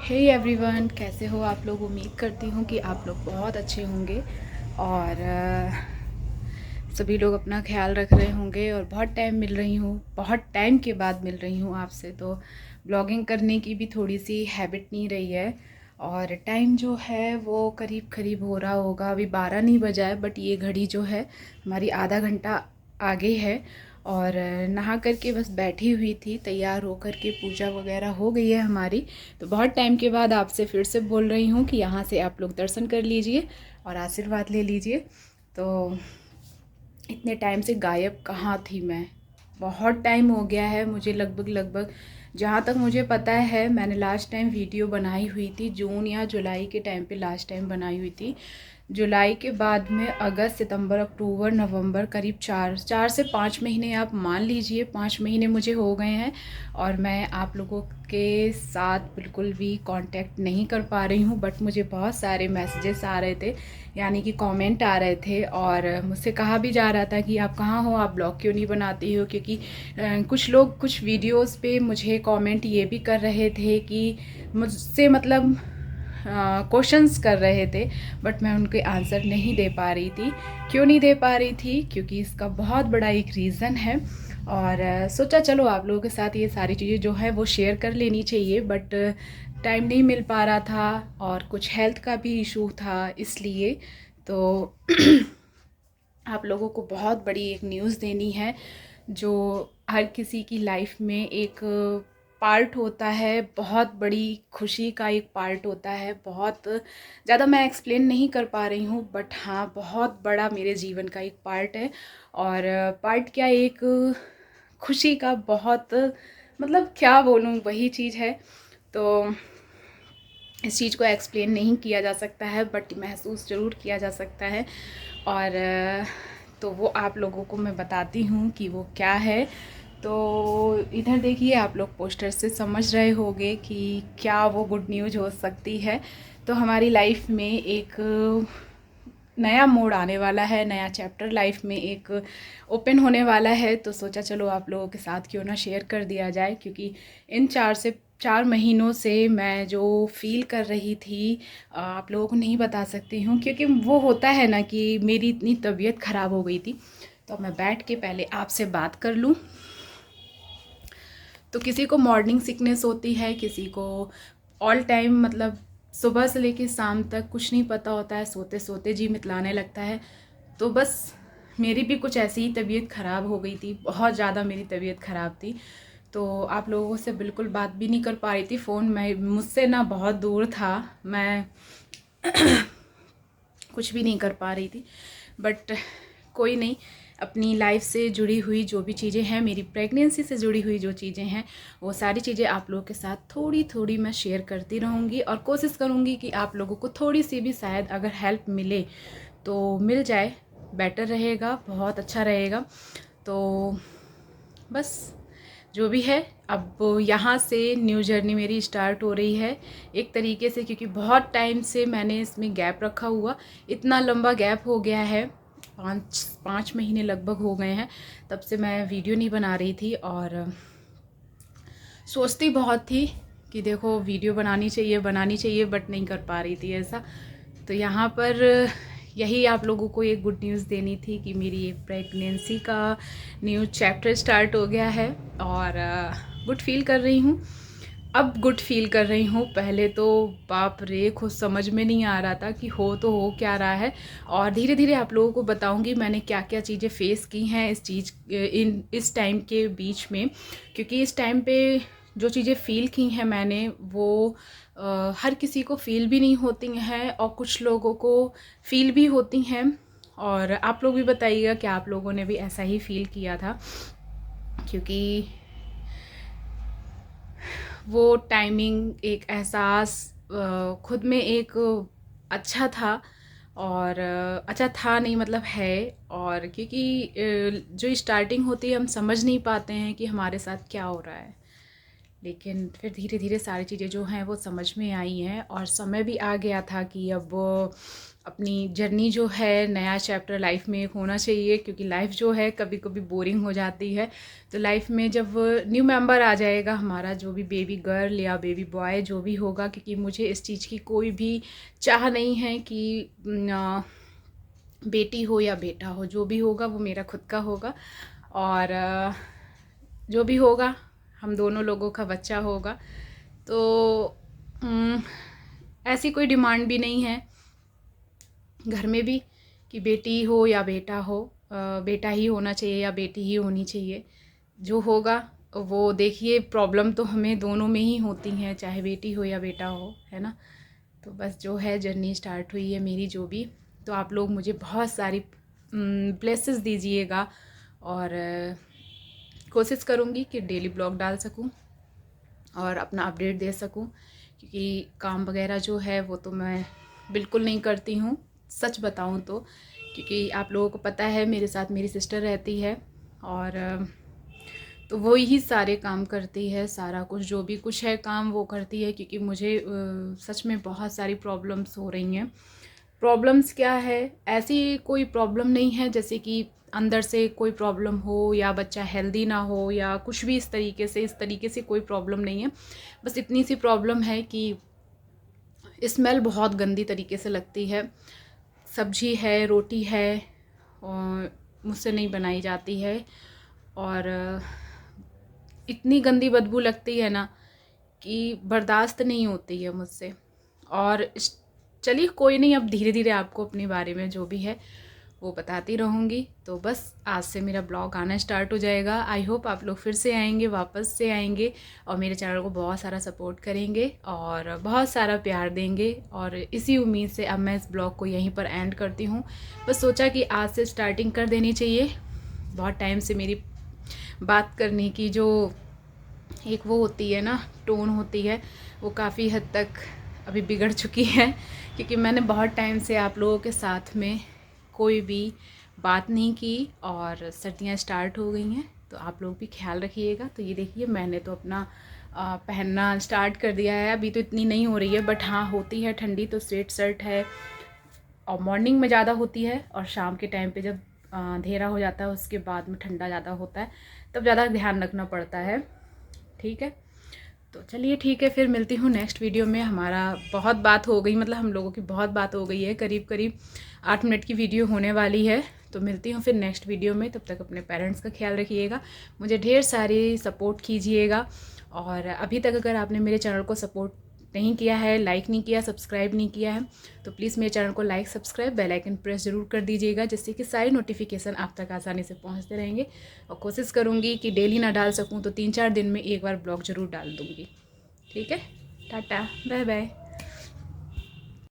Hey everyone, कैसे हो आप लोग। उम्मीद करती हूँ कि आप लोग बहुत अच्छे होंगे और सभी लोग अपना ख्याल रख रहे होंगे। और बहुत टाइम के बाद मिल रही हूँ आपसे, तो ब्लॉगिंग करने की भी थोड़ी सी हैबिट नहीं रही है। और टाइम जो है वो करीब करीब हो रहा होगा, अभी 12 नहीं बजा है, बट ये घड़ी जो है हमारी आधा घंटा आगे है। और नहा करके बस बैठी हुई थी, तैयार होकर के पूजा वगैरह हो गई है हमारी। तो बहुत टाइम के बाद आपसे फिर से बोल रही हूँ कि यहाँ से आप लोग दर्शन कर लीजिए और आशीर्वाद ले लीजिए। तो इतने टाइम से गायब कहाँ थी मैं, बहुत टाइम हो गया है मुझे। लगभग जहाँ तक मुझे पता है मैंने लास्ट टाइम वीडियो बनाई हुई थी जून या जुलाई के टाइम पे लास्ट टाइम बनाई हुई थी। जुलाई के बाद में अगस्त सितंबर अक्टूबर नवंबर, करीब 4 से 5 महीने आप मान लीजिए, 5 महीने मुझे हो गए हैं। और मैं आप लोगों के साथ बिल्कुल भी कांटेक्ट नहीं कर पा रही हूँ, बट मुझे बहुत सारे मैसेजेस आ रहे थे, यानी कि कमेंट आ रहे थे। और मुझसे कहा भी जा रहा था कि आप कहाँ हो, आप ब्लॉग क्यों नहीं बनाती हो। क्योंकि कुछ लोग कुछ वीडियोस पे मुझे कमेंट ये भी कर रहे थे कि मुझसे मतलब क्वेश्चंस कर रहे थे, बट मैं उनके आंसर नहीं दे पा रही थी। क्यों नहीं दे पा रही थी, क्योंकि इसका बहुत बड़ा एक रीज़न है। और सोचा चलो आप लोगों के साथ ये सारी चीज़ें जो है वो शेयर कर लेनी चाहिए, बट टाइम नहीं मिल पा रहा था और कुछ हेल्थ का भी इशू था इसलिए। तो आप लोगों को बहुत बड़ी एक न्यूज़ देनी है, जो हर किसी की लाइफ में एक पार्ट होता है, बहुत बड़ी खुशी का एक पार्ट होता है। बहुत ज़्यादा मैं एक्सप्लेन नहीं कर पा रही हूँ, बट हाँ बहुत बड़ा मेरे जीवन का एक पार्ट है। और पार्ट क्या, एक खुशी का, बहुत मतलब क्या बोलूँ, वही चीज़ है। तो इस चीज़ को एक्सप्लेन नहीं किया जा सकता है, बट महसूस ज़रूर किया जा सकता है। और तो वो आप लोगों को मैं बताती हूँ कि वो क्या है। तो इधर देखिए, आप लोग पोस्टर से समझ रहे होंगे कि क्या वो गुड न्यूज़ हो सकती है। तो हमारी लाइफ में एक नया मोड़ आने वाला है, नया चैप्टर लाइफ में एक ओपन होने वाला है। तो सोचा चलो आप लोगों के साथ क्यों ना शेयर कर दिया जाए, क्योंकि इन 4 महीनों से मैं जो फ़ील कर रही थी आप लोगों को नहीं बता सकती हूँ। क्योंकि वो होता है ना कि मेरी इतनी तबीयत ख़राब हो गई थी, तो मैं बैठ के पहले आपसे बात कर लूँ। तो किसी को मॉर्निंग सिकनेस होती है, किसी को ऑल टाइम मतलब सुबह से लेकर शाम तक कुछ नहीं पता होता है, सोते सोते जी मितलाने लगता है। तो बस मेरी भी कुछ ऐसी ही तबीयत ख़राब हो गई थी, बहुत ज़्यादा मेरी तबीयत ख़राब थी। तो आप लोगों से बिल्कुल बात भी नहीं कर पा रही थी, फ़ोन में मुझसे ना बहुत दूर था, मैं कुछ भी नहीं कर पा रही थी। बट कोई नहीं, अपनी लाइफ से जुड़ी हुई जो भी चीज़ें हैं, मेरी प्रेगनेंसी से जुड़ी हुई जो चीज़ें हैं, वो सारी चीज़ें आप लोगों के साथ थोड़ी थोड़ी मैं शेयर करती रहूँगी। और कोशिश करूँगी कि आप लोगों को थोड़ी सी भी शायद अगर हेल्प मिले तो मिल जाए, बेटर रहेगा, बहुत अच्छा रहेगा। तो बस जो भी है, अब यहाँ से न्यू जर्नी मेरी स्टार्ट हो रही है एक तरीके से। क्योंकि बहुत टाइम से मैंने इसमें गैप रखा हुआ, इतना लंबा गैप हो गया है, 5 महीने लगभग हो गए हैं तब से मैं वीडियो नहीं बना रही थी। और सोचती बहुत थी कि देखो वीडियो बनानी चाहिए, बट नहीं कर पा रही थी ऐसा। तो यहाँ पर यही आप लोगों को एक गुड न्यूज़ देनी थी कि मेरी प्रेगनेंसी का न्यू चैप्टर स्टार्ट हो गया है। और गुड फील कर रही हूँ, अब गुड फील कर रही हूँ। पहले तो बाप रे, खुद समझ में नहीं आ रहा था कि हो तो हो क्या रहा है। और धीरे धीरे आप लोगों को बताऊँगी मैंने क्या क्या चीज़ें फेस की हैं इस टाइम के बीच में। क्योंकि इस टाइम पे जो चीज़ें फ़ील की हैं मैंने, वो हर किसी को फ़ील भी नहीं होती हैं, और कुछ लोगों को फ़ील भी होती हैं। और आप लोग भी बताइएगा कि आप लोगों ने भी ऐसा ही फ़ील किया था। क्योंकि वो टाइमिंग, एक एहसास खुद में एक अच्छा था। और अच्छा था नहीं मतलब है। और क्योंकि जो स्टार्टिंग होती है हम समझ नहीं पाते हैं कि हमारे साथ क्या हो रहा है, लेकिन फिर धीरे धीरे सारी चीज़ें जो हैं वो समझ में आई हैं और समय भी आ गया था कि अब अपनी जर्नी जो है, नया चैप्टर लाइफ में एक होना चाहिए, क्योंकि लाइफ जो है कभी कभी बोरिंग हो जाती है। तो लाइफ में जब न्यू मेंबर आ जाएगा हमारा, जो भी बेबी गर्ल या बेबी बॉय जो भी होगा, क्योंकि मुझे इस चीज़ की कोई भी चाह नहीं है कि बेटी हो या बेटा हो, जो भी होगा वो मेरा खुद का होगा। और जो भी होगा हम दोनों लोगों का बच्चा होगा। तो ऐसी कोई डिमांड भी नहीं है घर में भी कि बेटी हो या बेटा हो, बेटा ही होना चाहिए या बेटी ही होनी चाहिए। जो होगा वो देखिए, प्रॉब्लम तो हमें दोनों में ही होती हैं, चाहे बेटी हो या बेटा हो, है ना। तो बस जो है जर्नी स्टार्ट हुई है मेरी जो भी। तो आप लोग मुझे बहुत सारी ब्लेसेस दीजिएगा और कोशिश करूँगी कि डेली ब्लॉग डाल सकूँ और अपना अपडेट दे सकूँ, क्योंकि काम वगैरह जो है वो तो मैं बिल्कुल नहीं करती हूँ, सच बताऊँ तो। क्योंकि आप लोगों को पता है मेरे साथ मेरी सिस्टर रहती है और तो वो ही सारे काम करती है, सारा कुछ जो भी कुछ है काम वो करती है। क्योंकि मुझे सच में बहुत सारी प्रॉब्लम्स हो रही हैं। प्रॉब्लम्स क्या है, ऐसी कोई प्रॉब्लम नहीं है जैसे कि अंदर से कोई प्रॉब्लम हो या बच्चा हेल्दी ना हो या कुछ भी इस तरीके से कोई प्रॉब्लम नहीं है। बस इतनी सी प्रॉब्लम है कि स्मेल बहुत गंदी तरीके से लगती है। सब्जी है, रोटी है और मुझसे नहीं बनाई जाती है और इतनी गंदी बदबू लगती है ना कि बर्दाश्त नहीं होती है मुझसे। और चलिए कोई नहीं, अब धीरे धीरे आपको अपने बारे में जो भी है वो बताती रहूँगी। तो बस आज से मेरा ब्लॉग आना स्टार्ट हो जाएगा। आई होप आप लोग फिर से आएंगे, वापस से आएंगे और मेरे चैनल को बहुत सारा सपोर्ट करेंगे और बहुत सारा प्यार देंगे। और इसी उम्मीद से अब मैं इस ब्लॉग को यहीं पर एंड करती हूँ। बस सोचा कि आज से स्टार्टिंग कर देनी चाहिए। बहुत टाइम से मेरी बात करने की जो एक वो होती है ना, टोन होती है, वो काफ़ी हद तक अभी बिगड़ चुकी है। क्योंकि मैंने बहुत टाइम से आप लोगों के साथ में कोई भी बात नहीं की और सर्दियाँ स्टार्ट हो गई हैं, तो आप लोग भी ख्याल रखिएगा। तो ये देखिए मैंने तो अपना पहनना स्टार्ट कर दिया है। अभी तो इतनी नहीं हो रही है, बट हाँ होती है ठंडी, तो स्वेट शर्ट है और मॉर्निंग में ज़्यादा होती है और शाम के टाइम पे जब अंधेरा हो जाता है उसके बाद में ठंडा ज़्यादा होता है, तब ज़्यादा ध्यान रखना पड़ता है। ठीक है, तो चलिए ठीक है, फिर मिलती हूँ नेक्स्ट वीडियो में। हमारा बहुत बात हो गई, मतलब हम लोगों की बहुत बात हो गई है, करीब करीब 8 मिनट की वीडियो होने वाली है। तो मिलती हूँ फिर नेक्स्ट वीडियो में। तब तक अपने पेरेंट्स का ख्याल रखिएगा, मुझे ढेर सारी सपोर्ट कीजिएगा। और अभी तक अगर आपने मेरे चैनल को सपोर्ट नहीं किया है, लाइक नहीं किया, सब्सक्राइब नहीं किया है, तो प्लीज़ मेरे चैनल को like, subscribe, bell icon press ज़रूर कर दीजिएगा, जिससे कि सारी नोटिफिकेशन आप तक आसानी से पहुंचते रहेंगे। और कोशिश करूंगी कि डेली ना डाल सकूं तो 3-4 दिन में एक बार ब्लॉग ज़रूर डाल दूंगी। ठीक है, टाटा, बाय बाय।